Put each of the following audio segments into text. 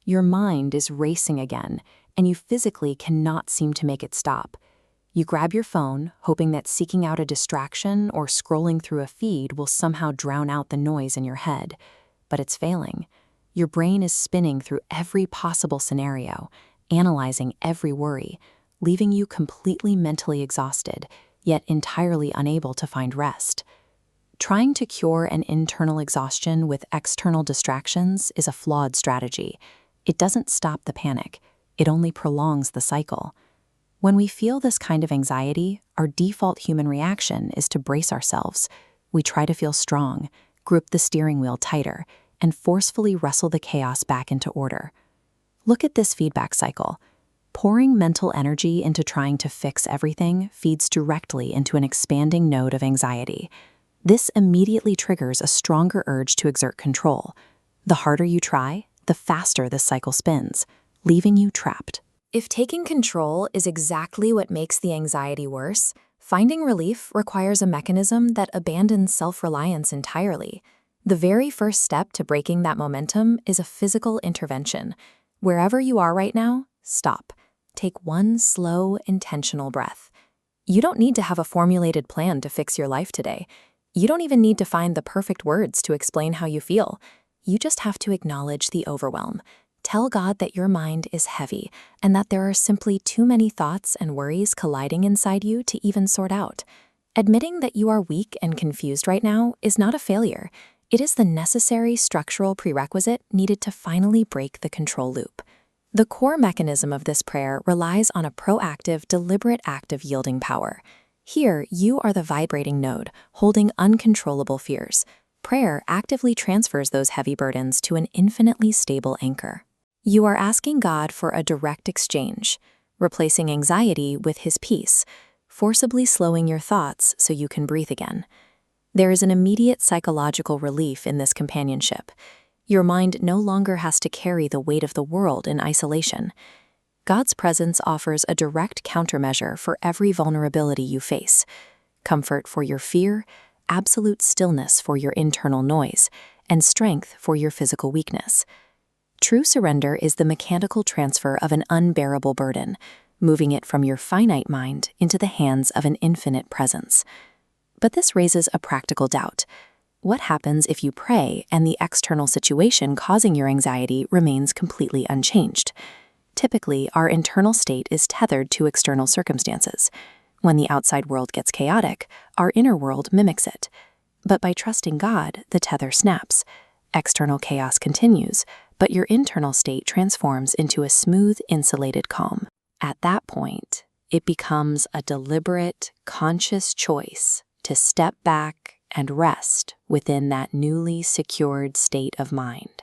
Your mind is racing again, and you physically cannot seem to make it stop. You grab your phone, hoping that seeking out a distraction or scrolling through a feed will somehow drown out the noise in your head. But it's failing. Your brain is spinning through every possible scenario, analyzing every worry, leaving you completely mentally exhausted, yet entirely unable to find rest. Trying to cure an internal exhaustion with external distractions is a flawed strategy. It doesn't stop the panic. It only prolongs the cycle. When we feel this kind of anxiety, our default human reaction is to brace ourselves. We try to feel strong, grip the steering wheel tighter, and forcefully wrestle the chaos back into order. Look at this feedback cycle. Pouring mental energy into trying to fix everything feeds directly into an expanding node of anxiety. This immediately triggers a stronger urge to exert control. The harder you try, the faster this cycle spins, leaving you trapped. If taking control is exactly what makes the anxiety worse, finding relief requires a mechanism that abandons self-reliance entirely. The very first step to breaking that momentum is a physical intervention. Wherever you are right now, stop. Take one slow, intentional breath. You don't need to have a formulated plan to fix your life today. You don't even need to find the perfect words to explain how you feel. You just have to acknowledge the overwhelm. Tell God that your mind is heavy and that there are simply too many thoughts and worries colliding inside you to even sort out. Admitting that you are weak and confused right now is not a failure. It is the necessary structural prerequisite needed to finally break the control loop. The core mechanism of this prayer relies on a proactive, deliberate act of yielding power. Here, you are the vibrating node, holding uncontrollable fears. Prayer actively transfers those heavy burdens to an infinitely stable anchor. You are asking God for a direct exchange, replacing anxiety with His peace, forcibly slowing your thoughts so you can breathe again. There is an immediate psychological relief in this companionship. Your mind no longer has to carry the weight of the world in isolation. God's presence offers a direct countermeasure for every vulnerability you face: comfort for your fear, absolute stillness for your internal noise, and strength for your physical weakness. True surrender is the mechanical transfer of an unbearable burden, moving it from your finite mind into the hands of an infinite presence. But this raises a practical doubt. What happens if you pray and the external situation causing your anxiety remains completely unchanged? Typically, our internal state is tethered to external circumstances. When the outside world gets chaotic, our inner world mimics it. But by trusting God, the tether snaps. External chaos continues, but your internal state transforms into a smooth, insulated calm. At that point, it becomes a deliberate, conscious choice to step back and rest within that newly secured state of mind.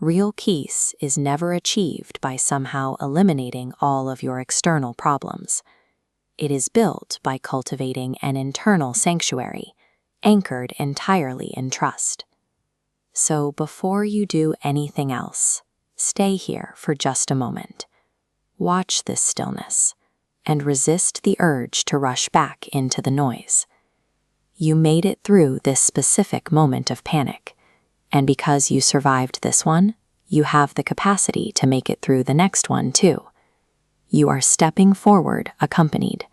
Real peace is never achieved by somehow eliminating all of your external problems. It is built by cultivating an internal sanctuary, anchored entirely in trust. So before you do anything else, stay here for just a moment. Watch this stillness and resist the urge to rush back into the noise. You made it through this specific moment of panic, and because you survived this one, you have the capacity to make it through the next one too. You are stepping forward accompanied.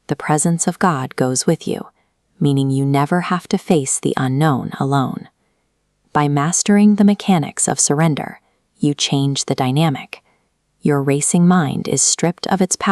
The presence of God goes with you, meaning you never have to face the unknown alone. By mastering the mechanics of surrender, you change the dynamic. Your racing mind is stripped of its power